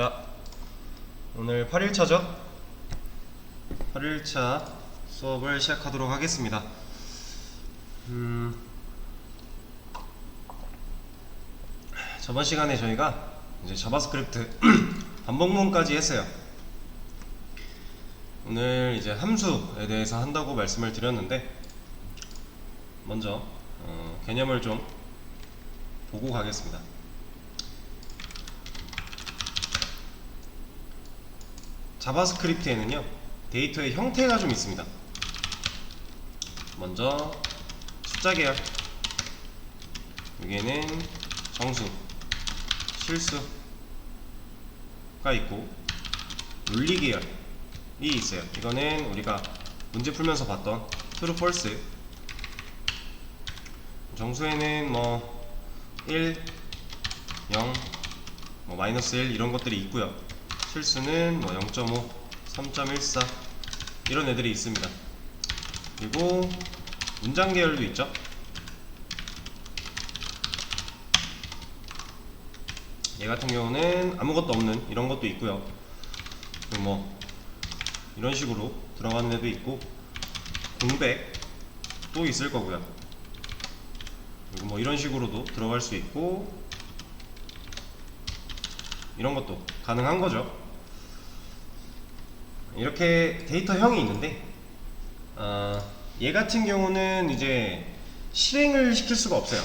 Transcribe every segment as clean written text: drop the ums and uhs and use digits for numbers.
자, 오늘 8일차죠? 8일차 수업을 시작하도록 하겠습니다. 저번 시간에 저희가 이제 자바스크립트 반복문까지 했어요. 오늘 이제 함수에 대해서 한다고 말씀을 드렸는데, 먼저 개념을 좀 보고 가겠습니다. 자바스크립트에는요, 데이터의 형태가 좀 있습니다. 먼저 숫자 계열, 여기에는 정수, 실수가 있고, 논리 계열이 있어요. 이거는 우리가 문제 풀면서 봤던 true, false. 정수에는 뭐 1, 0, 뭐 마이너스 1 이런 것들이 있고요. 실수는 뭐 0.5, 3.14 이런 애들이 있습니다. 그리고 문장 계열도 있죠. 얘 같은 경우는 아무것도 없는 이런 것도 있고요. 그리고 뭐 이런 식으로 들어가는 애도 있고, 공백도 있을 거고요. 그리고 뭐 이런 식으로도 들어갈 수 있고, 이런 것도 가능한 거죠. 이렇게 데이터형이 있는데, 얘 같은 경우는 이제 실행을 시킬 수가 없어요.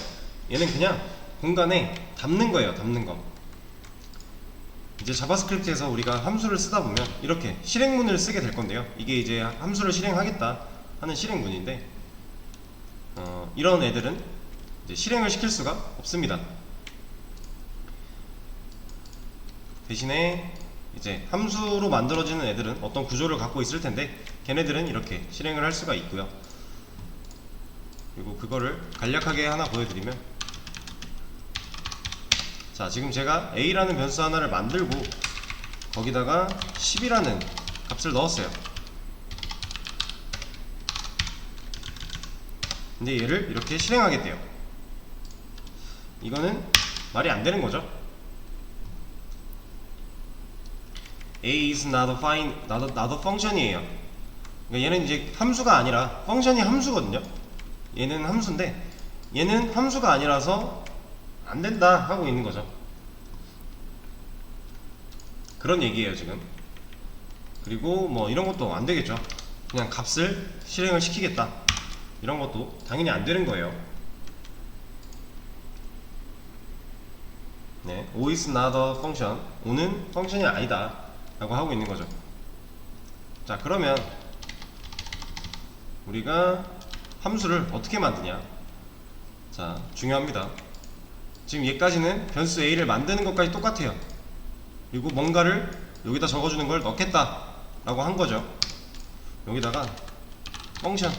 얘는 그냥 공간에 담는 거예요. 담는 거. 이제 자바스크립트에서 우리가 함수를 쓰다 보면 이렇게 실행문을 쓰게 될 건데요. 이게 이제 함수를 실행하겠다 하는 실행문인데, 이런 애들은 이제 실행을 시킬 수가 없습니다. 대신에 이제 함수로 만들어지는 애들은 어떤 구조를 갖고 있을 텐데, 걔네들은 이렇게 실행을 할 수가 있고요. 그리고 그거를 간략하게 하나 보여드리면, 자, 지금 제가 a라는 변수 하나를 만들고 거기다가 10이라는 값을 넣었어요. 근데 얘를 이렇게 실행하겠대요. 이거는 말이 안 되는 거죠. a is not a function이에요. 그러니까 얘는 이제 함수가 아니라, 펑션이 함수거든요. 얘는 함수인데 얘는 함수가 아니라서 안 된다 하고 있는 거죠. 그런 얘기예요 지금. 그리고 뭐 이런 것도 안 되겠죠. 그냥 값을 실행을 시키겠다, 이런 것도 당연히 안 되는 거예요. 네, O is not a function, O는 펑션이 아니다 라고 하고 있는 거죠. 자, 그러면 우리가 함수를 어떻게 만드냐. 자, 중요합니다. 지금 얘까지는 변수 a를 만드는 것까지 똑같아요. 그리고 뭔가를 여기다 적어주는 걸 넣겠다 라고 한 거죠. 여기다가 펑션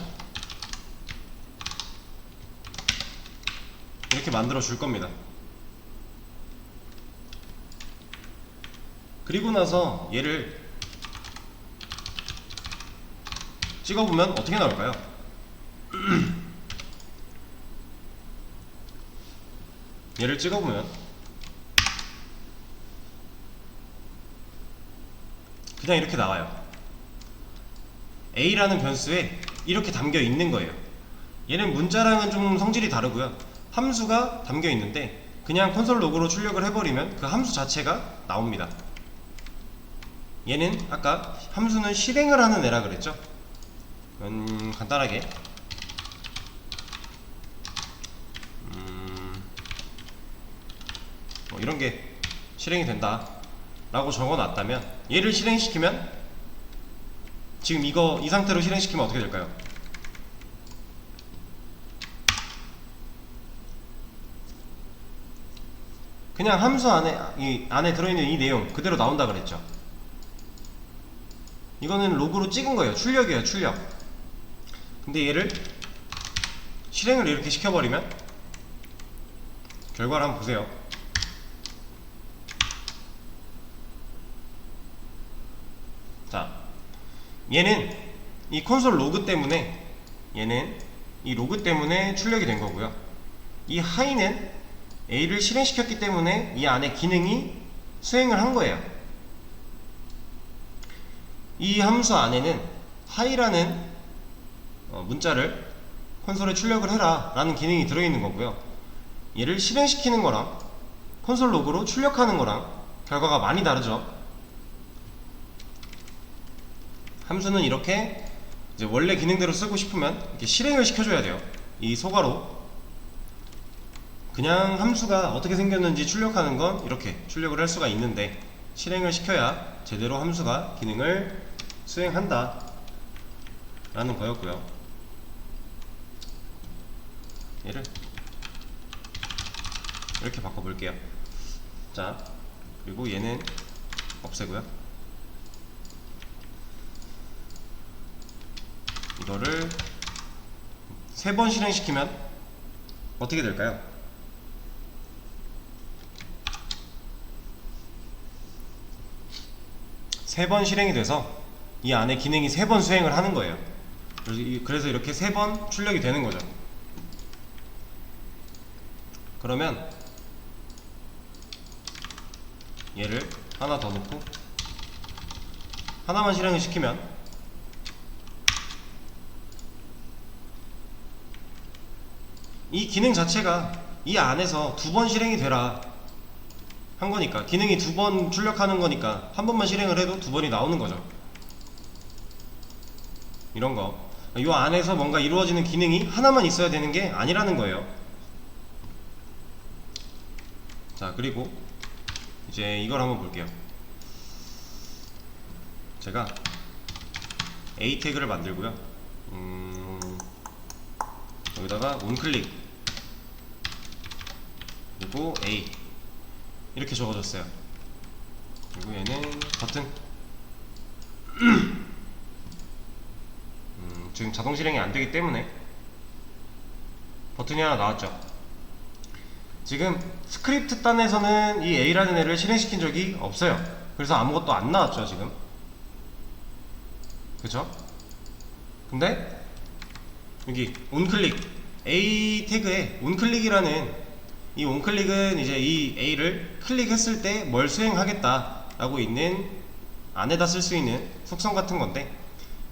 이렇게 만들어 줄 겁니다. 그리고 나서 얘를 찍어보면 어떻게 나올까요? 얘를 찍어보면 그냥 이렇게 나와요. a라는 변수에 이렇게 담겨 있는 거예요. 얘는 문자랑은 좀 성질이 다르고요. 함수가 담겨 있는데 그냥 콘솔 로그로 출력을 해버리면 그 함수 자체가 나옵니다. 얘는 아까 함수는 실행을 하는 애라 그랬죠. 간단하게 뭐 이런 게 실행이 된다 라고 적어 놨다면, 얘를 실행시키면, 지금 이 상태로 실행시키면 어떻게 될까요? 그냥 함수 안에 들어있는 이 내용 그대로 나온다 그랬죠. 이거는 로그로 찍은 거예요. 출력이에요, 출력. 근데 얘를 실행을 이렇게 시켜버리면 결과를 한번 보세요. 자, 얘는 이 콘솔 로그 때문에, 얘는 이 로그 때문에 출력이 된 거고요. 이 하이는 a를 실행시켰기 때문에 이 안에 기능이 수행을 한 거예요. 이 함수 안에는 hi라는 문자를 콘솔에 출력을 해라 라는 기능이 들어있는 거고요. 얘를 실행시키는 거랑 콘솔 로그로 출력하는 거랑 결과가 많이 다르죠. 함수는 이렇게 이제 원래 기능대로 쓰고 싶으면 이렇게 실행을 시켜줘야 돼요. 이 소괄호. 그냥 함수가 어떻게 생겼는지 출력하는 건 이렇게 출력을 할 수가 있는데, 실행을 시켜야 제대로 함수가 기능을 수행한다 라는 거였고요. 얘를 이렇게 바꿔볼게요. 자, 그리고 얘는 없애고요. 이거를 3번 실행시키면 어떻게 될까요? 세 번 실행이 돼서 이 안에 기능이 3번 수행을 하는 거예요. 그래서 이렇게 3번 출력이 되는 거죠. 그러면 얘를 하나 더 넣고 하나만 실행을 시키면 이 기능 자체가 이 안에서 2번 실행이 되라 한 거니까, 기능이 2번 출력하는 거니까 한 번만 실행을 해도 2번이 나오는 거죠. 이런 거. 이 안에서 뭔가 이루어지는 기능이 하나만 있어야 되는 게 아니라는 거예요. 자, 그리고 이제 이걸 한번 볼게요. 제가 A 태그를 만들고요. 여기다가 onClick 그리고 A 이렇게 적어줬어요. 그리고 얘는 버튼. 지금 자동 실행이 안 되기 때문에 버튼이 하나 나왔죠. 지금 스크립트 단에서는 이 A라는 애를 실행시킨 적이 없어요. 그래서 아무것도 안 나왔죠, 지금. 그쵸? 근데 여기 onClick A 태그에 onClick이라는 이 onClick은 이제 이 A를 클릭했을 때 뭘 수행하겠다 라고 있는 안에다 쓸 수 있는 속성 같은 건데,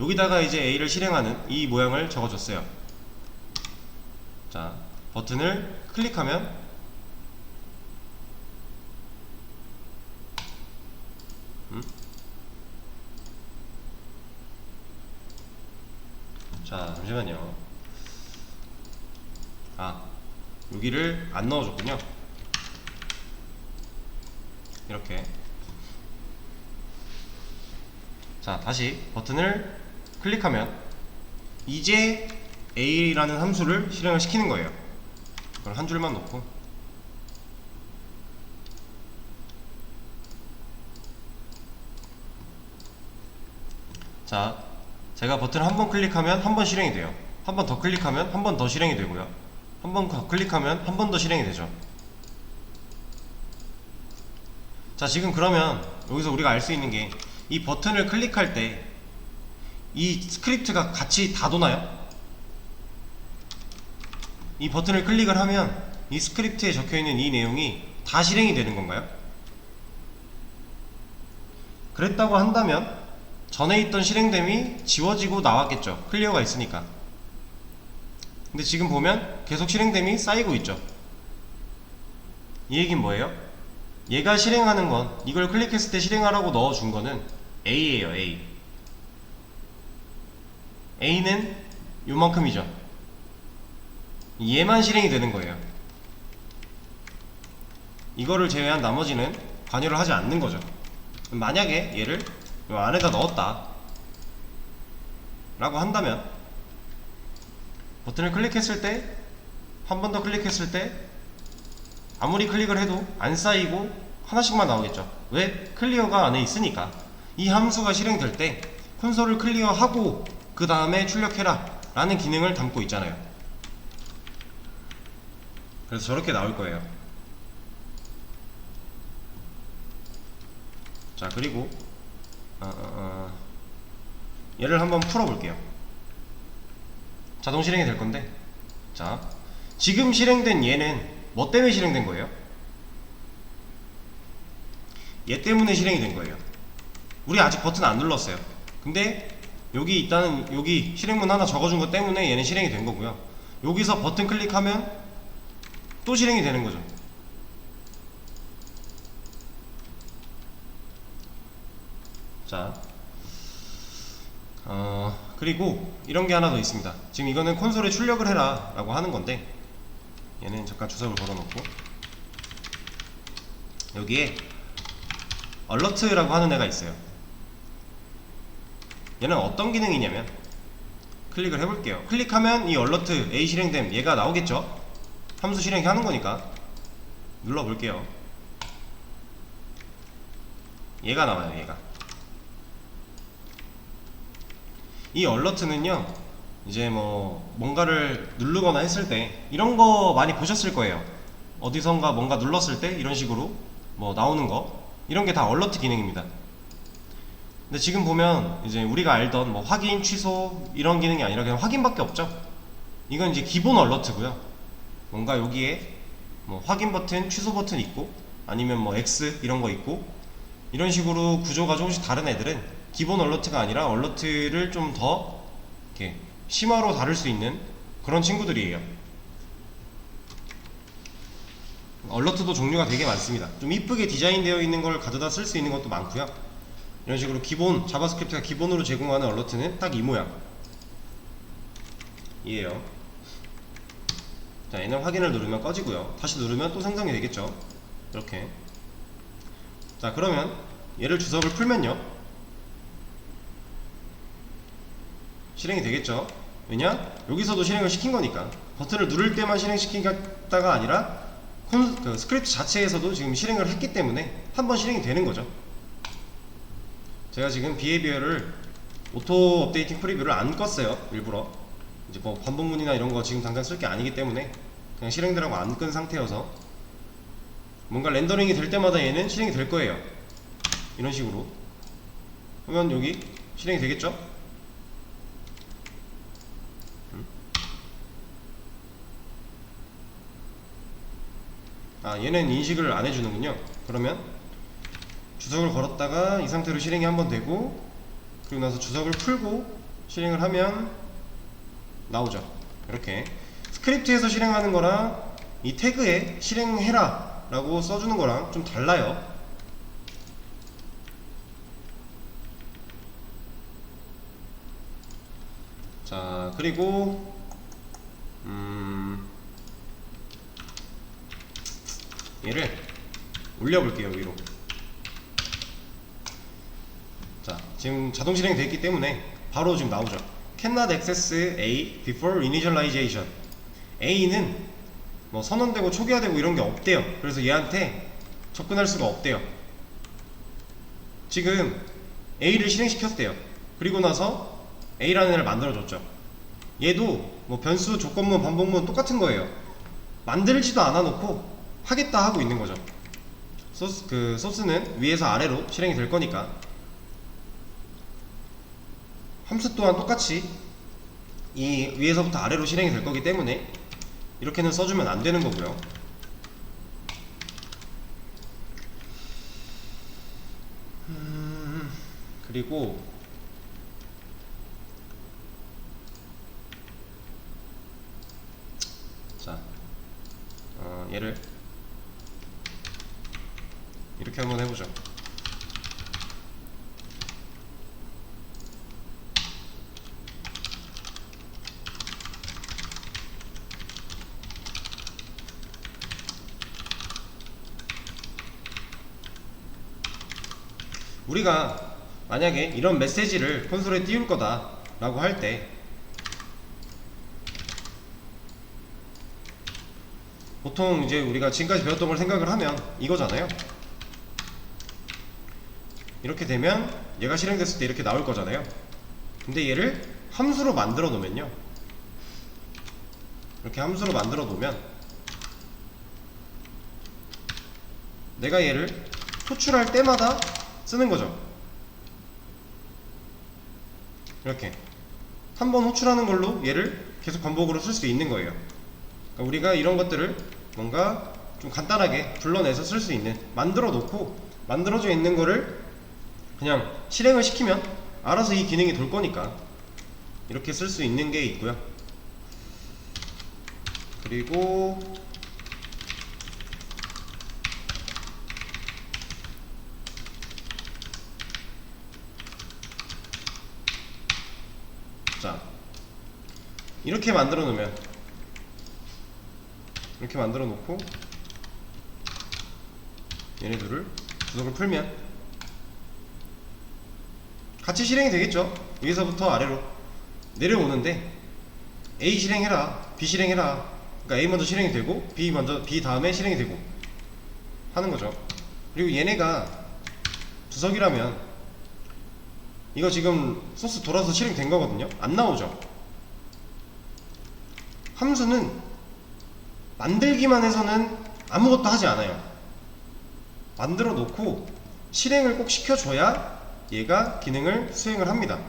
여기다가 이제 A를 실행하는 이 모양을 적어줬어요. 자, 버튼을 클릭하면 자, 잠시만요. 여기를 안 넣어줬군요. 이렇게. 자, 다시 버튼을 클릭하면 이제 A라는 함수를 실행을 시키는 거예요. 그걸 한 줄만 놓고, 자, 제가 버튼을 한 번 클릭하면 한 번 실행이 돼요. 한 번 더 클릭하면 한 번 더 실행이 되고요. 한 번 더 클릭하면 한 번 더 실행이 되죠. 자, 지금 그러면 여기서 우리가 알 수 있는 게, 이 버튼을 클릭할 때 이 스크립트가 같이 다 도나요? 이 버튼을 클릭을 하면 이 스크립트에 적혀있는 이 내용이 다 실행이 되는 건가요? 그랬다고 한다면 전에 있던 실행됨이 지워지고 나왔겠죠. 클리어가 있으니까. 근데 지금 보면 계속 실행됨이 쌓이고 있죠. 이 얘기는 뭐예요? 얘가 실행하는 건, 이걸 클릭했을 때 실행하라고 넣어준 거는 A예요. A. A는 요만큼이죠. 얘만 실행이 되는 거예요. 이거를 제외한 나머지는 관여를 하지 않는 거죠. 만약에 얘를 요 안에다 넣었다 라고 한다면 버튼을 클릭했을 때, 한 번 더 클릭했을 때 아무리 클릭을 해도 안 쌓이고 하나씩만 나오겠죠. 왜? 클리어가 안에 있으니까. 이 함수가 실행될 때 콘솔을 클리어하고 그 다음에 출력해라 라는 기능을 담고 있잖아요. 그래서 저렇게 나올 거예요. 자, 그리고 얘를 한번 풀어볼게요. 자동 실행이 될 건데, 자, 지금 실행된 얘는 뭐 때문에 실행된 거예요? 얘 때문에 실행이 된 거예요. 우리 아직 버튼 안 눌렀어요. 근데 여기 일단은 여기 실행문 하나 적어준 것 때문에 얘는 실행이 된 거고요. 여기서 버튼 클릭하면 또 실행이 되는 거죠. 자, 그리고 이런 게 하나 더 있습니다. 지금 이거는 콘솔에 출력을 해라 라고 하는 건데, 얘는 잠깐 주석을 걸어놓고 여기에 얼러트라고 하는 애가 있어요. 얘는 어떤 기능이냐면, 클릭을 해볼게요. 클릭하면 이 얼러트 A 실행됨 얘가 나오겠죠. 함수 실행하는 거니까 눌러볼게요. 얘가 나와요. 얘가. 이 얼러트는요, 이제 뭐 뭔가를 누르거나 했을 때 이런 거 많이 보셨을 거예요. 어디선가 뭔가 눌렀을 때 이런 식으로 뭐 나오는 거, 이런 게 다 얼러트 기능입니다. 근데 지금 보면 이제 우리가 알던 뭐 확인, 취소 이런 기능이 아니라 그냥 확인밖에 없죠. 이건 이제 기본 얼러트고요. 뭔가 여기에 뭐 확인 버튼, 취소 버튼 있고, 아니면 뭐 X 이런 거 있고, 이런 식으로 구조가 조금씩 다른 애들은 기본 얼러트가 아니라 얼러트를 좀 더 이렇게 심화로 다룰 수 있는 그런 친구들이에요. 얼러트도 종류가 되게 많습니다. 좀 이쁘게 디자인되어 있는 걸 가져다 쓸 수 있는 것도 많고요. 이런 식으로 기본 자바스크립트가 기본으로 제공하는 얼러트는 딱 이 모양 이에요. 자, 얘는 확인을 누르면 꺼지고요. 다시 누르면 또 생성이 되겠죠. 이렇게. 자, 그러면 얘를 주석을 풀면요, 실행이 되겠죠. 왜냐? 여기서도 실행을 시킨 거니까. 버튼을 누를 때만 실행시키다가 아니라 그 스크립트 자체에서도 지금 실행을 했기 때문에 한번 실행이 되는 거죠. 제가 지금 비헤비어를 오토 업데이팅 프리뷰를 안 껐어요. 일부러. 이제 뭐 반복문이나 이런 거 지금 당장 쓸 게 아니기 때문에 그냥 실행되라고 안 끈 상태여서, 뭔가 렌더링이 될 때마다 얘는 실행이 될 거예요. 이런 식으로. 그러면 여기 실행이 되겠죠? 아, 얘는 인식을 안 해주는군요. 그러면 주석을 걸었다가 이 상태로 실행이 한번 되고, 그리고 나서 주석을 풀고 실행을 하면 나오죠. 이렇게 스크립트에서 실행하는 거랑 이 태그에 실행해라 라고 써주는 거랑 좀 달라요. 자, 그리고 얘를 올려볼게요. 위로. 자, 지금 자동 실행이 되어 있기 때문에 바로 지금 나오죠. Cannot access A before initialization. A는 뭐 선언되고 초기화되고 이런 게 없대요. 그래서 얘한테 접근할 수가 없대요. 지금 A를 실행시켰대요. 그리고 나서 A라는 애를 만들어줬죠. 얘도 뭐 변수, 조건문, 반복문 똑같은 거예요. 만들지도 않아 놓고 하겠다 하고 있는 거죠. 소스는 위에서 아래로 실행이 될 거니까, 함수 또한 똑같이 이 위에서부터 아래로 실행이 될 거기 때문에 이렇게는 써주면 안 되는 거고요. 그리고 자, 얘를 이렇게 한번 해보죠. 우리가 만약에 이런 메시지를 콘솔에 띄울 거다 라고 할 때, 보통 이제 우리가 지금까지 배웠던 걸 생각을 하면 이거잖아요. 이렇게 되면 얘가 실행됐을 때 이렇게 나올 거잖아요. 근데 얘를 함수로 만들어 놓으면요, 이렇게 함수로 만들어 놓으면 내가 얘를 호출할 때마다 쓰는 거죠. 이렇게 한번 호출하는 걸로 얘를 계속 반복으로 쓸 수 있는 거예요. 그러니까 우리가 이런 것들을 뭔가 좀 간단하게 불러내서 쓸 수 있는, 만들어 놓고 만들어져 있는 거를 그냥 실행을 시키면 알아서 이 기능이 돌 거니까 이렇게 쓸 수 있는 게 있고요. 그리고 자, 이렇게 만들어 놓으면, 이렇게 만들어 놓고 얘네들을 주석을 풀면 같이 실행이 되겠죠. 여기서부터 아래로 내려오는데 A 실행해라, B 실행해라. 그러니까 A 먼저 실행이 되고 B 다음에 실행이 되고 하는 거죠. 그리고 얘네가 주석이라면 이거 지금 소스 돌아서 실행된 거거든요. 안 나오죠. 함수는 만들기만 해서는 아무것도 하지 않아요. 만들어 놓고 실행을 꼭 시켜줘야 얘가 기능을 수행을 합니다.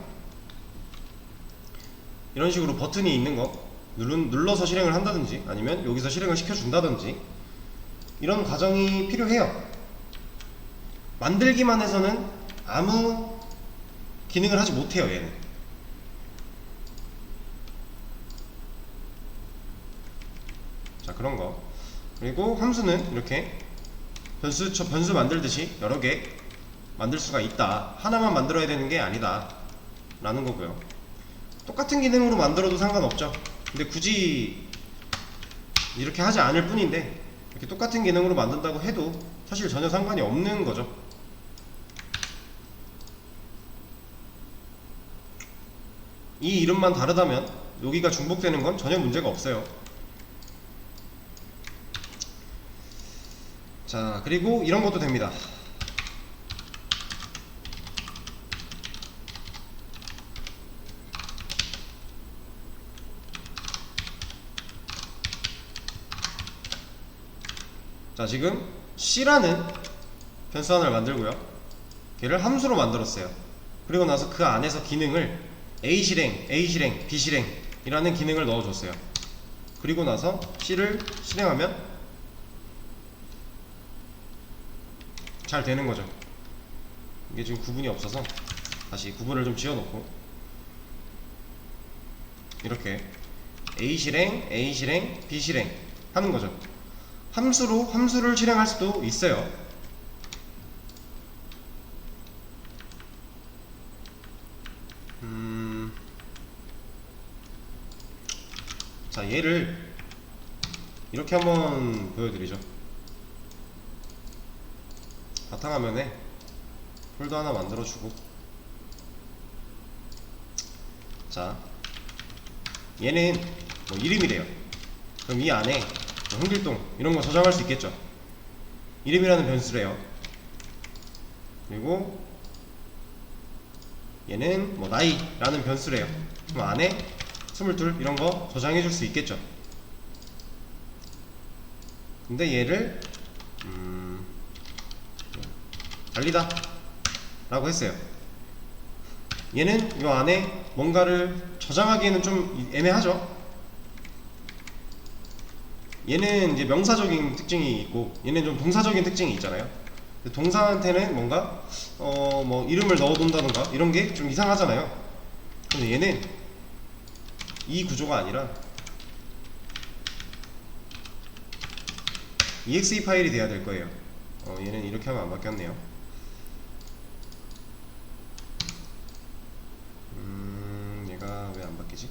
이런 식으로 버튼이 있는 거 눌러서 실행을 한다든지 아니면 여기서 실행을 시켜준다든지 이런 과정이 필요해요. 만들기만 해서는 아무 기능을 하지 못해요. 얘는 자, 그런 거. 그리고 함수는 이렇게 변수 만들듯이 여러 개 만들 수가 있다. 하나만 만들어야 되는 게 아니다 라는 거고요. 똑같은 기능으로 만들어도 상관없죠. 근데 굳이 이렇게 하지 않을 뿐인데 이렇게 똑같은 기능으로 만든다고 해도 사실 전혀 상관이 없는 거죠. 이 이름만 다르다면 여기가 중복되는 건 전혀 문제가 없어요. 자, 그리고 이런 것도 됩니다. 자, 지금 C라는 변수 하나를 만들고요. 걔를 함수로 만들었어요. 그리고 나서 그 안에서 기능을 A 실행, A 실행, B 실행 이라는 기능을 넣어줬어요. 그리고 나서 C를 실행하면 잘 되는 거죠. 이게 지금 구분이 없어서 다시 구분을 좀 지어놓고 이렇게 A 실행, A 실행, B 실행 하는 거죠. 함수를 실행할 수도 있어요. 자, 얘를 이렇게 한번 보여드리죠. 바탕화면에 폴더 하나 만들어주고, 자, 얘는 뭐 이름이래요. 그럼 이 안에 뭐 흥길동 이런거 저장할 수 있겠죠. 이름이라는 변수래요. 그리고 얘는 뭐 나이라는 변수래요. 그럼 안에 22 이런거 저장해줄 수 있겠죠. 근데 얘를 달리다 라고 했어요. 얘는 이 안에 뭔가를 저장하기에는 좀 애매하죠. 얘는 이제 명사적인 특징이 있고 얘는 좀 동사적인 특징이 있잖아요. 동사한테는 뭔가 뭐 이름을 넣어둔다던가 이런 게 좀 이상하잖아요. 근데 얘는 이 구조가 아니라 exe 파일이 돼야 될 거예요. 얘는 이렇게 하면 안 바뀌었네요. 얘가 왜 안 바뀌지?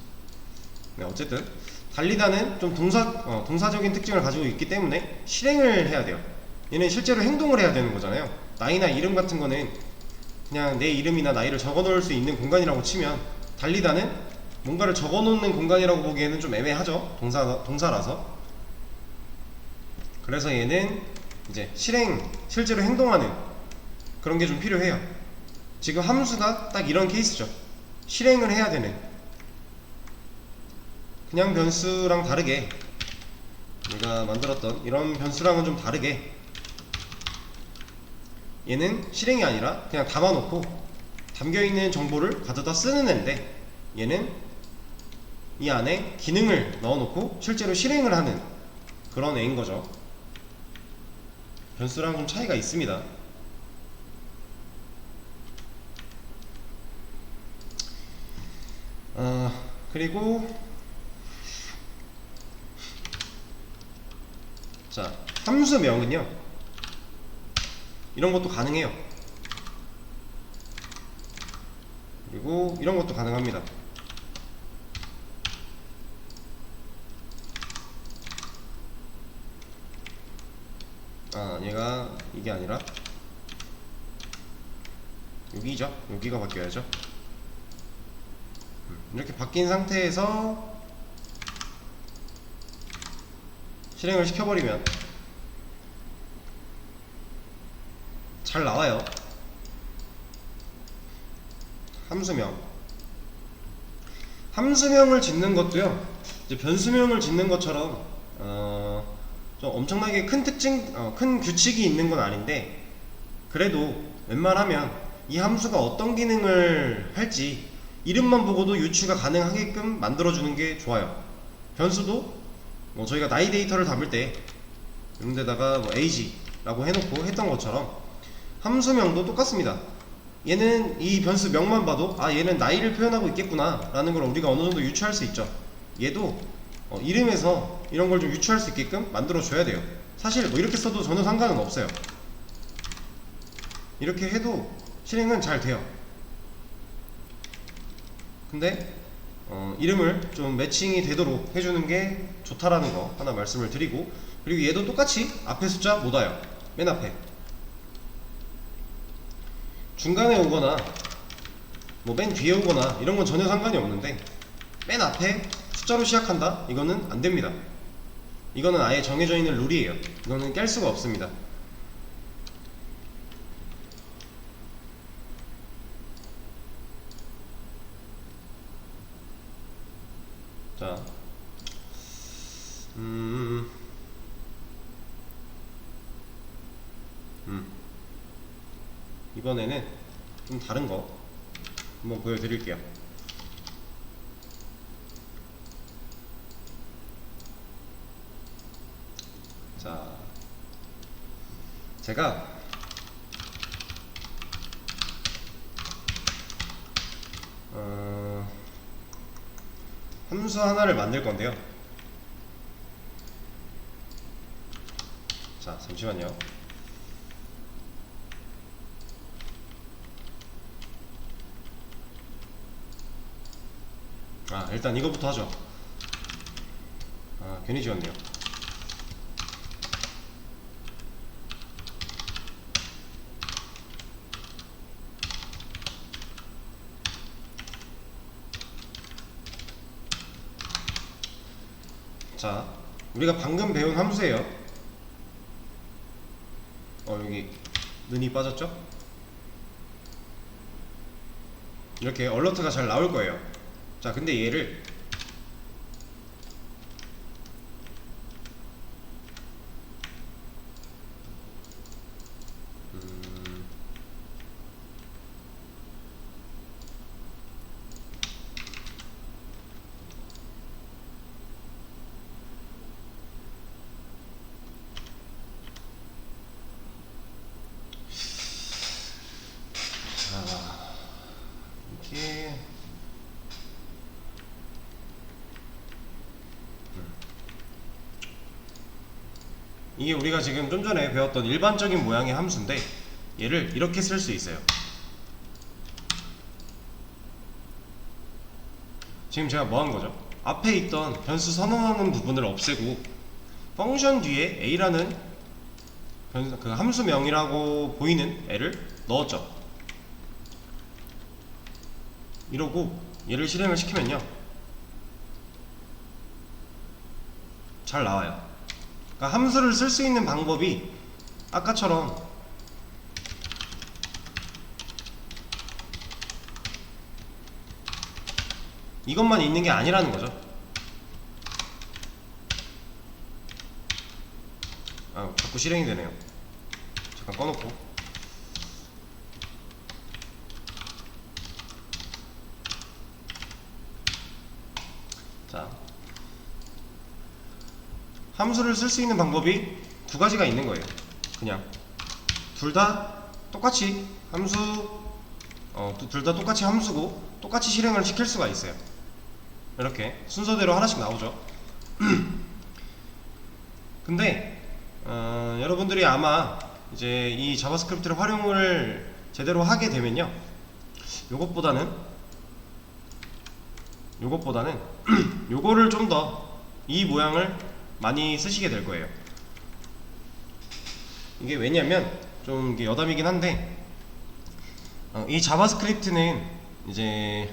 네, 어쨌든 달리다는 좀 동사적인 특징을 가지고 있기 때문에 실행을 해야 돼요. 얘는 실제로 행동을 해야 되는 거잖아요. 나이나 이름 같은 거는 그냥 내 이름이나 나이를 적어 놓을 수 있는 공간이라고 치면, 달리다는 뭔가를 적어 놓는 공간이라고 보기에는 좀 애매하죠. 동사라서. 그래서 얘는 이제 실제로 행동하는 그런 게 좀 필요해요. 지금 함수가 딱 이런 케이스죠. 실행을 해야 되는, 그냥 변수랑 다르게, 내가 만들었던 이런 변수랑은 좀 다르게 얘는 실행이 아니라 그냥 담아놓고 담겨있는 정보를 가져다 쓰는 애인데, 얘는 이 안에 기능을 넣어놓고 실제로 실행을 하는 그런 애인 거죠. 변수랑 좀 차이가 있습니다. 그리고 자, 함수명은요 이런 것도 가능해요. 그리고 이런 것도 가능합니다. 얘가 이게 아니라 여기죠. 여기가 바뀌어야죠. 이렇게 바뀐 상태에서 실행을 시켜버리면 잘 나와요. 함수명을 짓는 것도요 이제 변수명을 짓는 것처럼 좀 엄청나게 큰 큰 규칙이 있는 건 아닌데, 그래도 웬만하면 이 함수가 어떤 기능을 할지 이름만 보고도 유추가 가능하게끔 만들어주는 게 좋아요. 변수도 저희가 나이 데이터를 담을 때 이런 데다가 age라고 해놓고 했던 것처럼 함수명도 똑같습니다. 얘는 이 변수명만 봐도 얘는 나이를 표현하고 있겠구나 라는 걸 우리가 어느 정도 유추할 수 있죠. 얘도 이름에서 이런 걸 좀 유추할 수 있게끔 만들어 줘야 돼요. 사실 이렇게 써도 전혀 상관은 없어요. 이렇게 해도 실행은 잘 돼요. 근데 이름을 좀 매칭이 되도록 해주는 게 좋다라는 거 하나 말씀을 드리고, 그리고 얘도 똑같이 앞에 숫자 못 와요. 맨 앞에 중간에 오거나 맨 뒤에 오거나 이런 건 전혀 상관이 없는데, 맨 앞에 숫자로 시작한다? 이거는 안 됩니다. 이거는 아예 정해져 있는 룰이에요. 이거는 깰 수가 없습니다. 자, 이번에는 좀 다른 거 한번 보여드릴게요. 자, 제가 함수 하나를 만들 건데요. 자, 잠시만요. 일단 이거부터 하죠. 괜히 지웠네요. 자, 우리가 방금 배운 함수예요. 여기 눈이 빠졌죠? 이렇게 얼러트가 잘 나올 거예요. 자, 근데 얘를 이렇게 이게 우리가 지금 좀 전에 배웠던 일반적인 모양의 함수인데, 얘를 이렇게 쓸 수 있어요. 지금 제가 뭐 한 거죠? 앞에 있던 변수 선언하는 부분을 없애고 펑션 뒤에 a라는 그 함수명이라고 보이는 애를 넣었죠. 이러고 얘를 실행을 시키면요 잘 나와요. 그러니까 함수를 쓸 수 있는 방법이 아까처럼 이것만 있는 게 아니라는 거죠. 자꾸 실행이 되네요. 잠깐 꺼놓고. 자, 함수를 쓸 수 있는 방법이 두 가지가 있는 거예요. 그냥 둘 다 똑같이 함수 둘 다 똑같이 함수고 똑같이 실행을 시킬 수가 있어요. 이렇게 순서대로 하나씩 나오죠. 근데 여러분들이 아마 이제 이 자바스크립트를 활용을 제대로 하게 되면요, 요것보다는 요거를 좀 더 이 모양을 많이 쓰시게 될 거예요. 이게 왜냐면 좀 이게 여담이긴 한데, 이 자바스크립트는 이제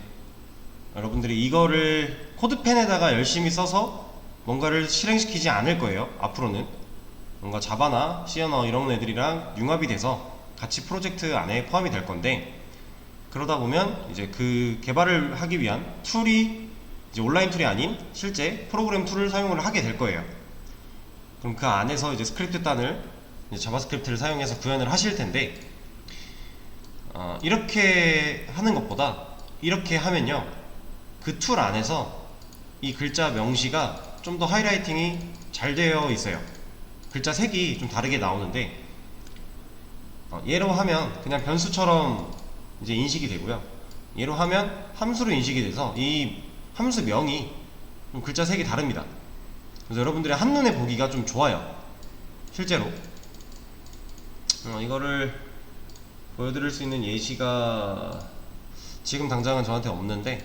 여러분들이 이거를 코드펜에다가 열심히 써서 뭔가를 실행시키지 않을 거예요. 앞으로는 뭔가 자바나 C 언어 이런 애들이랑 융합이 돼서 같이 프로젝트 안에 포함이 될 건데, 그러다 보면 이제 그 개발을 하기 위한 툴이 이제 온라인 툴이 아닌 실제 프로그램 툴을 사용을 하게 될 거예요. 그럼 그 안에서 이제 스크립트 단을 이제 자바스크립트를 사용해서 구현을 하실 텐데, 이렇게 하는 것보다 이렇게 하면요, 그 툴 안에서 이 글자 명시가 좀 더 하이라이팅이 잘 되어 있어요. 글자 색이 좀 다르게 나오는데, 얘로 하면 그냥 변수처럼 이제 인식이 되고요, 얘로 하면 함수로 인식이 돼서 이 함수명이 좀 글자 색이 다릅니다. 그래서 여러분들이 한눈에 보기가 좀 좋아요, 실제로. 이거를 보여드릴 수 있는 예시가 지금 당장은 저한테 없는데,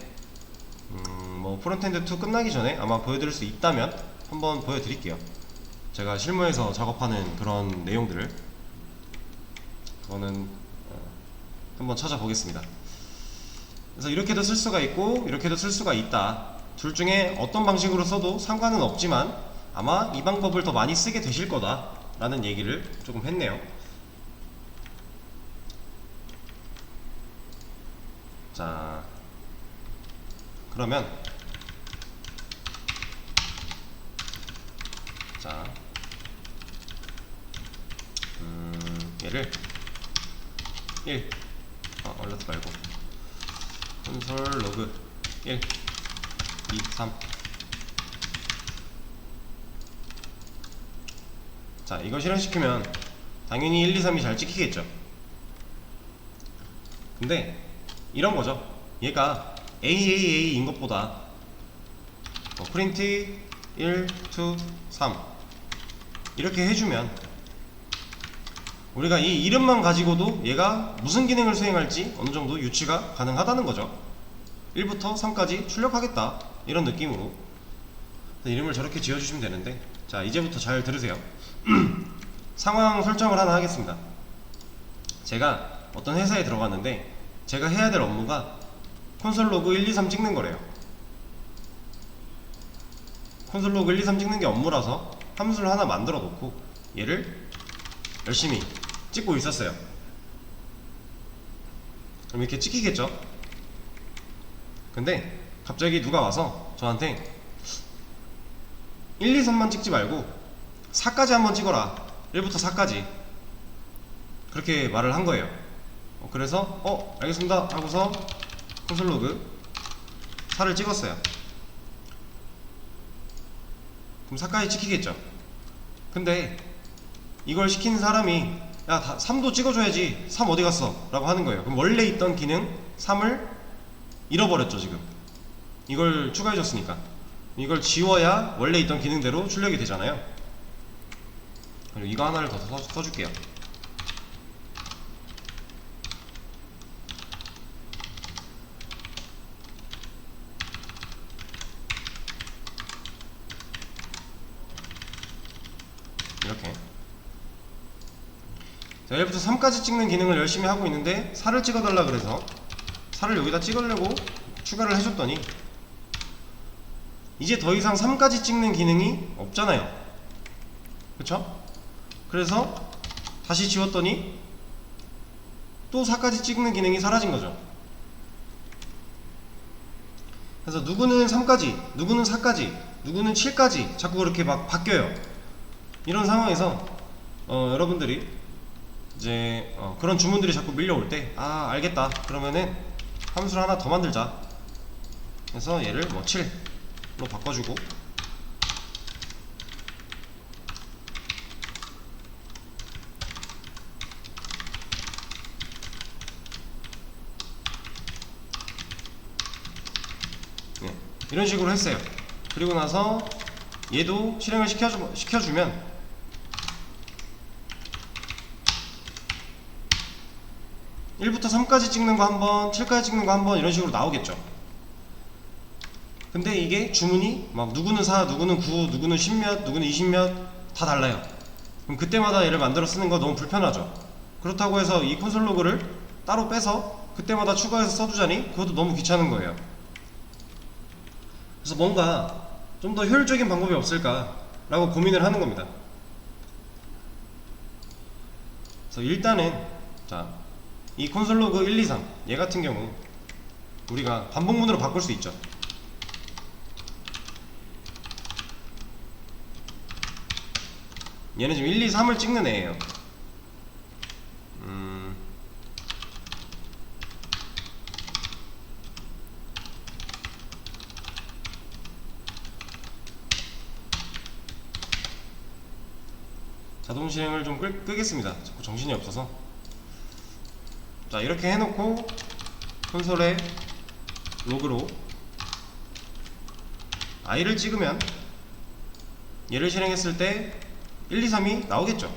뭐 프론트엔드 2 끝나기 전에 아마 보여드릴 수 있다면 한번 보여드릴게요. 제가 실무에서 작업하는 그런 내용들을, 그거는 한번 찾아보겠습니다. 그래서 이렇게도 쓸 수가 있고 이렇게도 쓸 수가 있다. 둘 중에 어떤 방식으로 써도 상관은 없지만 아마 이 방법을 더 많이 쓰게 되실 거다 라는 얘기를 조금 했네요. 자, 그러면 자, 얘를 1 얼러트 말고 콘솔 로그 1 2 3. 자, 이거 실행시키면 당연히 1 2 3이 잘 찍히겠죠. 근데 이런 거죠. 얘가 AAA인 것보다 프린트 1, 2, 3 이렇게 해주면 우리가 이 이름만 가지고도 얘가 무슨 기능을 수행할지 어느정도 유추가 가능하다는 거죠. 1부터 3까지 출력하겠다, 이런 느낌으로 이름을 저렇게 지어주시면 되는데, 자, 이제부터 잘 들으세요. 상황 설정을 하나 하겠습니다. 제가 어떤 회사에 들어갔는데 제가 해야 될 업무가 콘솔 로그 1, 2, 3 찍는 거래요. 콘솔 로그 1, 2, 3 찍는 게 업무라서 함수를 하나 만들어 놓고 얘를 열심히 찍고 있었어요. 그럼 이렇게 찍히겠죠? 근데 갑자기 누가 와서 저한테 1, 2, 3만 찍지 말고 4까지 한번 찍어라, 1부터 4까지 그렇게 말을 한 거예요. 그래서 알겠습니다 하고서 콘솔 로그 4를 찍었어요. 그럼 4까지 찍히겠죠? 근데 이걸 시킨 사람이 야, 3도 찍어줘야지, 3 어디 갔어? 라고 하는 거예요. 그럼 원래 있던 기능 3을 잃어버렸죠. 지금 이걸 추가해줬으니까 이걸 지워야 원래 있던 기능대로 출력이 되잖아요. 그리고 이거 하나를 더 써줄게요. 이렇게. 자, 1부터 3까지 찍는 기능을 열심히 하고 있는데 4를 찍어달라 그래서 4를 여기다 찍으려고 추가를 해줬더니 이제 더 이상 3까지 찍는 기능이 없잖아요. 그쵸? 그래서 다시 지웠더니 또 4까지 찍는 기능이 사라진 거죠. 그래서 누구는 3까지, 누구는 4까지, 누구는 7까지 자꾸 그렇게 막 바뀌어요. 이런 상황에서 여러분들이 이제 그런 주문들이 자꾸 밀려올 때, 아, 알겠다, 그러면은 함수를 하나 더 만들자. 그래서 얘를 뭐 7로 바꿔주고, 네, 이런 식으로 했어요. 그리고 나서 얘도 실행을 시켜주면 (1부터 3까지) 찍는 거 한번, 7까지 찍는 거 한번 이런 식으로 나오겠죠. 근데 이게 주문이 막 누구는 4, 누구는 9, 누구는 10몇, 누구는 20몇 다 달라요. 그럼 그때마다 얘를 만들어 쓰는 거 너무 불편하죠. 그렇다고 해서 이 콘솔 로그를 따로 빼서 그때마다 추가해서 써두자니 그것도 너무 귀찮은 거예요. 그래서 뭔가 좀 더 효율적인 방법이 없을까 라고 고민을 하는 겁니다. 그래서 일단은 자, 이 콘솔 로그 1, 2, 3 얘 같은 경우 우리가 반복문으로 바꿀 수 있죠. 얘는 지금 1, 2, 3을 찍는 애예요. 자동 실행을 좀 끄겠습니다. 자꾸 정신이 없어서. 자, 이렇게 해놓고 콘솔에 로그로 i를 찍으면 얘를 실행했을 때 1, 2, 3이 나오겠죠.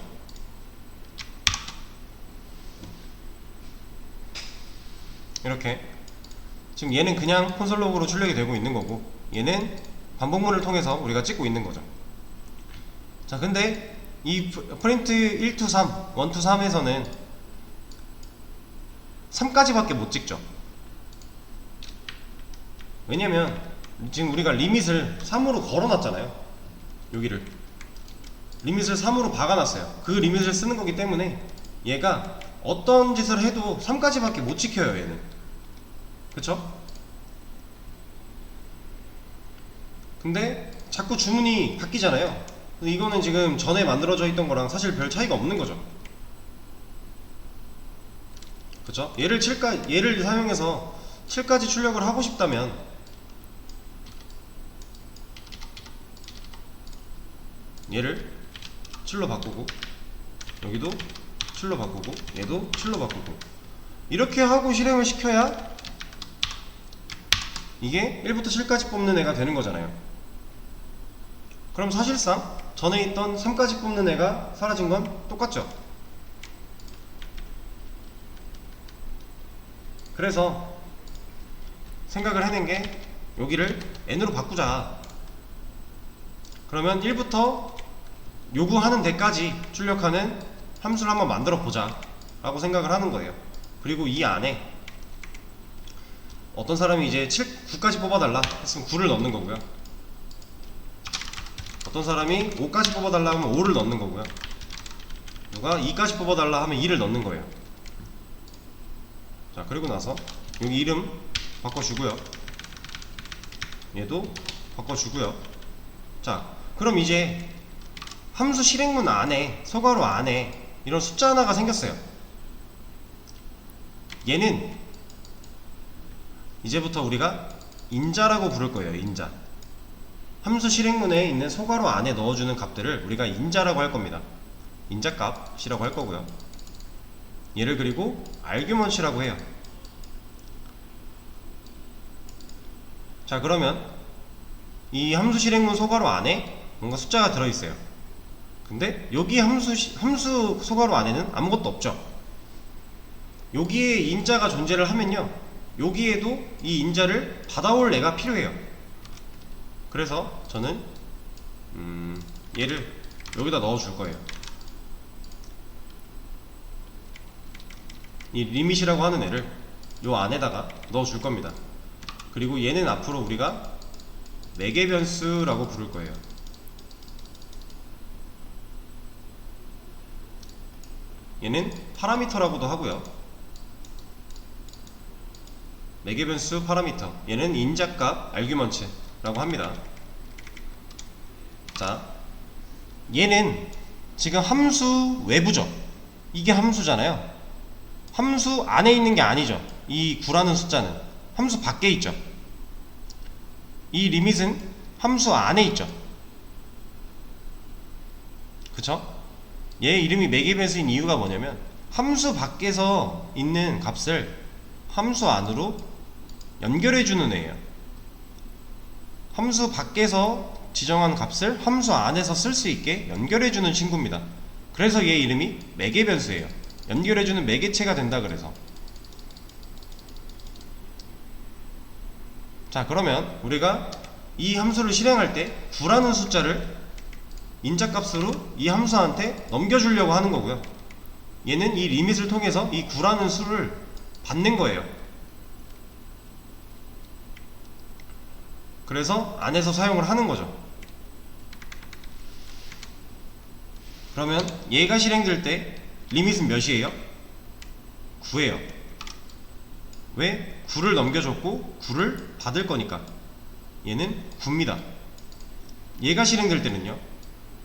이렇게 지금 얘는 그냥 콘솔 로그로 출력이 되고 있는 거고 얘는 반복문을 통해서 우리가 찍고 있는 거죠. 자, 근데 이 프린트 1 to 3, 1 to 3에서는 3까지 밖에 못 찍죠. 왜냐면 지금 우리가 리밋을 3으로 걸어놨잖아요. 여기를 리밋을 3으로 박아놨어요. 그 리밋을 쓰는 거기 때문에 얘가 어떤 짓을 해도 3까지 밖에 못 지켜요. 얘는. 그쵸? 근데 자꾸 주문이 바뀌잖아요. 이거는 지금 전에 만들어져 있던 거랑 사실 별 차이가 없는 거죠. 그쵸? 얘를 사용해서 7까지 출력을 하고 싶다면 얘를 7로 바꾸고 여기도 7로 바꾸고 얘도 7로 바꾸고 이렇게 하고 실행을 시켜야 이게 1부터 7까지 뽑는 애가 되는 거잖아요. 그럼 사실상 전에 있던 3까지 뽑는 애가 사라진 건 똑같죠. 그래서 생각을 해낸 게 여기를 n으로 바꾸자. 그러면 1부터 요구하는 데까지 출력하는 함수를 한번 만들어 보자 라고 생각을 하는 거예요. 그리고 이 안에 어떤 사람이 이제 9까지 뽑아달라 했으면 9를 넣는 거고요. 어떤 사람이 5까지 뽑아달라 하면 5를 넣는 거고요. 누가 2까지 뽑아달라 하면 2를 넣는 거예요. 자, 그리고 나서 여기 이름 바꿔주고요. 얘도 바꿔주고요. 자, 그럼 이제 함수 실행문 안에, 소괄호 안에 이런 숫자 하나가 생겼어요. 얘는 이제부터 우리가 인자라고 부를 거예요. 인자. 함수 실행문에 있는 소괄호 안에 넣어주는 값들을 우리가 인자라고 할 겁니다. 인자값이라고 할 거고요. 얘를 그리고 아르규먼트라고 해요. 자, 그러면 이 함수 실행문 소괄호 안에 뭔가 숫자가 들어있어요. 근데 여기 함수 소괄호 안에는 아무것도 없죠. 여기에 인자가 존재를 하면요, 여기에도 이 인자를 받아올 애가 필요해요. 그래서 저는 얘를 여기다 넣어줄 거예요. 이 리밋이라고 하는 애를 요 안에다가 넣어줄 겁니다. 그리고 얘는 앞으로 우리가 매개 변수라고 부를 거예요. 얘는 파라미터라고도 하고요. 매개 변수 파라미터, 얘는 인자값 아르규먼트라고 합니다. 자, 얘는 지금 함수 외부죠. 이게 함수잖아요. 함수 안에 있는 게 아니죠. 이 9라는 숫자는 함수 밖에 있죠. 이 리밋은 함수 안에 있죠. 그쵸? 얘 이름이 매개 변수인 이유가 뭐냐면 함수 밖에서 있는 값을 함수 안으로 연결해 주는 애예요. 함수 밖에서 지정한 값을 함수 안에서 쓸 수 있게 연결해주는 친구입니다. 그래서 얘 이름이 매개변수예요. 연결해주는 매개체가 된다 그래서. 자, 그러면 우리가 이 함수를 실행할 때 9라는 숫자를 인자값으로 이 함수한테 넘겨주려고 하는 거고요. 얘는 이 리밋을 통해서 이 9라는 수를 받는 거예요. 그래서 안에서 사용을 하는 거죠. 그러면 얘가 실행될 때 리밋은 몇이에요? 9예요. 왜? 9를 넘겨줬고 9를 받을 거니까. 얘는 9입니다. 얘가 실행될 때는요,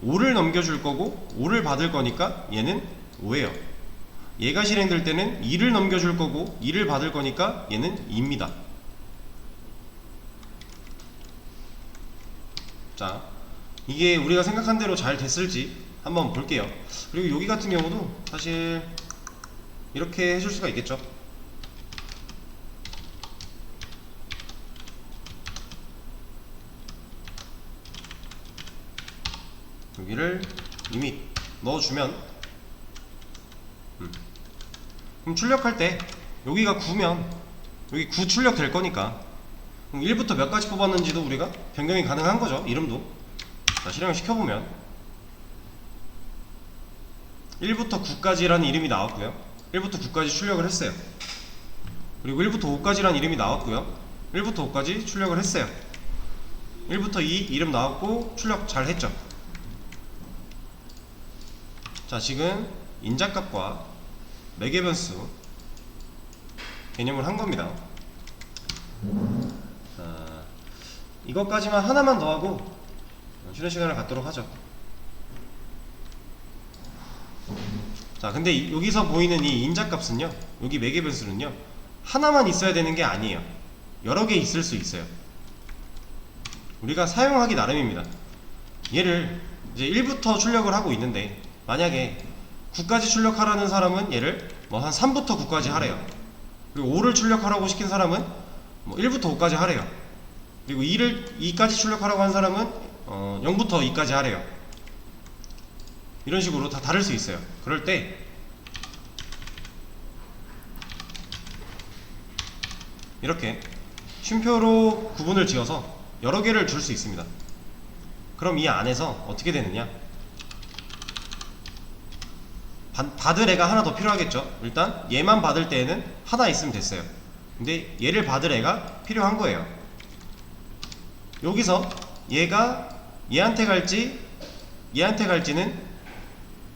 5를 넘겨줄 거고 5를 받을 거니까 얘는 5예요. 얘가 실행될 때는 2를 넘겨줄 거고 2를 받을 거니까 얘는 2입니다. 자, 이게 우리가 생각한 대로 잘 됐을지 한번 볼게요. 그리고 여기 같은 경우도 사실 이렇게 해줄 수가 있겠죠. 여기를 리밋 넣어주면 그럼 출력할 때 여기가 9면 여기 9 출력 될 거니까 1부터 몇 가지 뽑았는지도 우리가 변경이 가능한 거죠. 이름도. 자, 실행을 시켜보면 1부터 9까지라는 이름이 나왔고요. 1부터 9까지 출력을 했어요. 그리고 1부터 5까지라는 이름이 나왔고요. 1부터 5까지 출력을 했어요. 1부터 2 이름 나왔고 출력 잘 했죠. 자, 지금 인자값과 매개변수 개념을 한 겁니다. 자, 이것까지만 하나만 더 하고 쉬는 시간을 갖도록 하죠. 자, 근데 여기서 보이는 이 인자값은요, 여기 매개변수는요, 하나만 있어야 되는 게 아니에요. 여러 개 있을 수 있어요. 우리가 사용하기 나름입니다. 얘를 이제 1부터 출력을 하고 있는데 만약에 9까지 출력하라는 사람은 얘를 뭐 한 3부터 9까지 하래요. 그리고 5를 출력하라고 시킨 사람은 뭐 1부터 5까지 하래요. 그리고 2까지 출력하라고 한 사람은 0부터 2까지 하래요. 이런 식으로 다 다를 수 있어요. 그럴 때 이렇게 쉼표로 구분을 지어서 여러 개를 줄 수 있습니다. 그럼 이 안에서 어떻게 되느냐, 받을 애가 하나 더 필요하겠죠. 일단 얘만 받을 때에는 하나 있으면 됐어요. 근데 얘를 받을 애가 필요한 거예요. 여기서 얘가 얘한테 갈지 얘한테 갈지는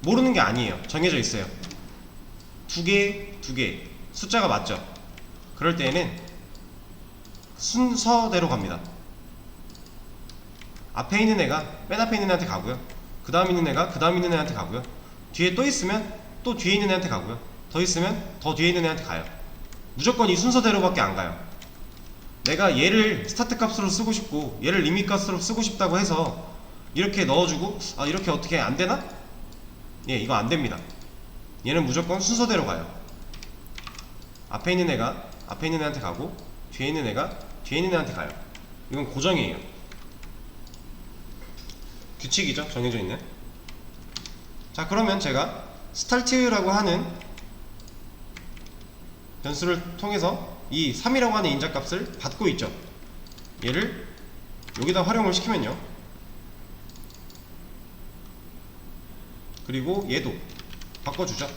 모르는 게 아니에요. 정해져 있어요. 두 개 숫자가 맞죠. 그럴 때에는 순서대로 갑니다. 앞에 있는 애가 맨 앞에 있는 애한테 가고요. 그 다음 있는 애가 그 다음 있는 애한테 가고요. 뒤에 또 있으면 또 뒤에 있는 애한테 가고요. 더 있으면 더 뒤에 있는 애한테 가요. 무조건 이 순서대로밖에 안 가요. 내가 얘를 스타트 값으로 쓰고 싶고 얘를 리밋 값으로 쓰고 싶다고 해서 이렇게 넣어주고 아 이렇게 어떻게 안 되나? 예, 이거 안 됩니다. 얘는 무조건 순서대로 가요. 앞에 있는 애가 앞에 있는 애한테 가고 뒤에 있는 애가 뒤에 있는 애한테 가요. 이건 고정이에요. 규칙이죠. 정해져 있는. 자, 그러면 제가 스타트라고 하는 변수를 통해서 이 3이라고 하는 인자값을 받고 있죠. 얘를 여기다 활용을 시키면요, 그리고 얘도 바꿔주죠.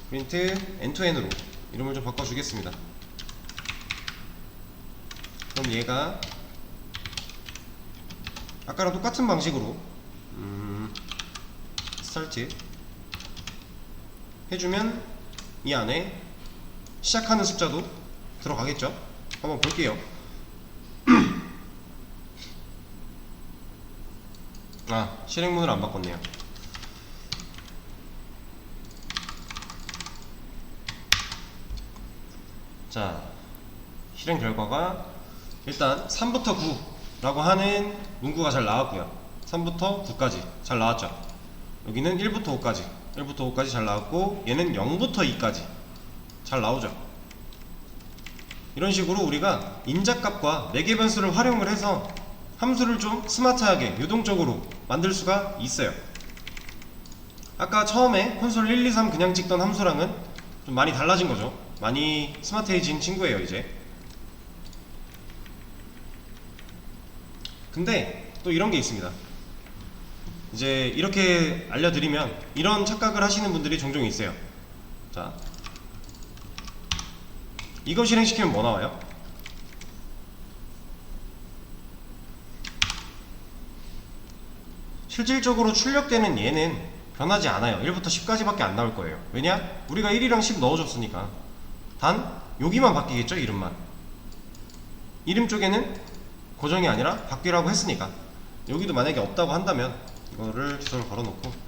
프린트 n2n으로 이름을 좀 바꿔주겠습니다. 그럼 얘가 아까랑 똑같은 방식으로 스타트 해주면 이 안에 시작하는 숫자도 들어가겠죠. 한번 볼게요. 아, 실행문을 안 바꿨네요. 자, 실행 결과가 일단 3부터 9라고 하는 문구가 잘 나왔고요. 3부터 9까지 잘 나왔죠. 여기는 1부터 5까지 잘 나왔고, 얘는 0부터 2까지 잘 나오죠. 이런 식으로 우리가 인자값과 매개 변수를 활용을 해서 함수를 좀 스마트하게 유동적으로 만들 수가 있어요. 아까 처음에 콘솔 1, 2, 3 그냥 찍던 함수랑은 좀 많이 달라진 거죠. 많이 스마트해진 친구예요 이제. 근데 또 이런 게 있습니다. 이제 이렇게 알려드리면 이런 착각을 하시는 분들이 종종 있어요. 자, 이거 실행시키면 뭐 나와요? 실질적으로 출력되는 얘는 변하지 않아요. 1부터 10까지 밖에 안 나올 거예요. 왜냐? 우리가 1이랑 10 넣어줬으니까. 단 여기만 바뀌겠죠, 이름만. 이름 쪽에는 고정이 아니라 바뀌라고 했으니까. 여기도 만약에 없다고 한다면 이거를 주소를 걸어놓고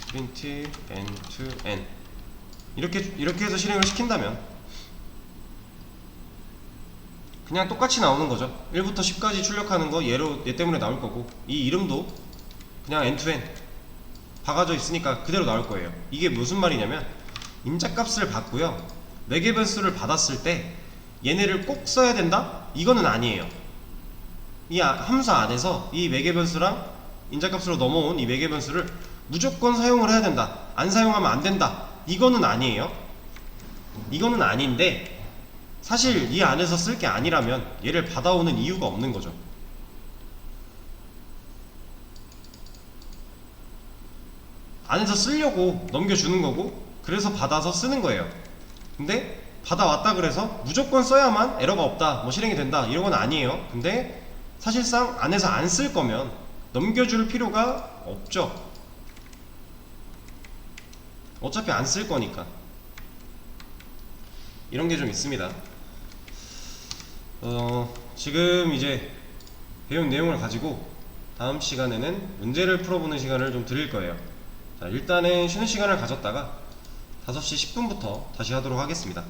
print n to n 이렇게 해서 실행을 시킨다면 그냥 똑같이 나오는 거죠. 1부터 10까지 출력하는 거 얘 때문에 나올 거고, 이 이름도 그냥 n to n 박아져 있으니까 그대로 나올 거예요. 이게 무슨 말이냐면 인자값을 받고요, 매개 변수를 받았을 때 얘네를 꼭 써야 된다? 이거는 아니에요. 이 함수 안에서 이 매개 변수랑 인자값으로 넘어온 이 매개 변수를 무조건 사용을 해야 된다, 안 사용하면 안 된다, 이거는 아니에요. 이거는 아닌데 사실 이 안에서 쓸 게 아니라면 얘를 받아오는 이유가 없는 거죠. 안에서 쓰려고 넘겨주는 거고, 그래서 받아서 쓰는 거예요. 근데 받아왔다 그래서 무조건 써야만 에러가 없다, 뭐 실행이 된다, 이런 건 아니에요. 근데 사실상 안에서 안 쓸 거면 넘겨줄 필요가 없죠. 어차피 안 쓸 거니까. 이런 게 좀 있습니다. 지금 이제 배운 내용을 가지고 다음 시간에는 문제를 풀어보는 시간을 좀 드릴 거예요. 자, 일단은 쉬는 시간을 가졌다가 5시 10분부터 다시 하도록 하겠습니다.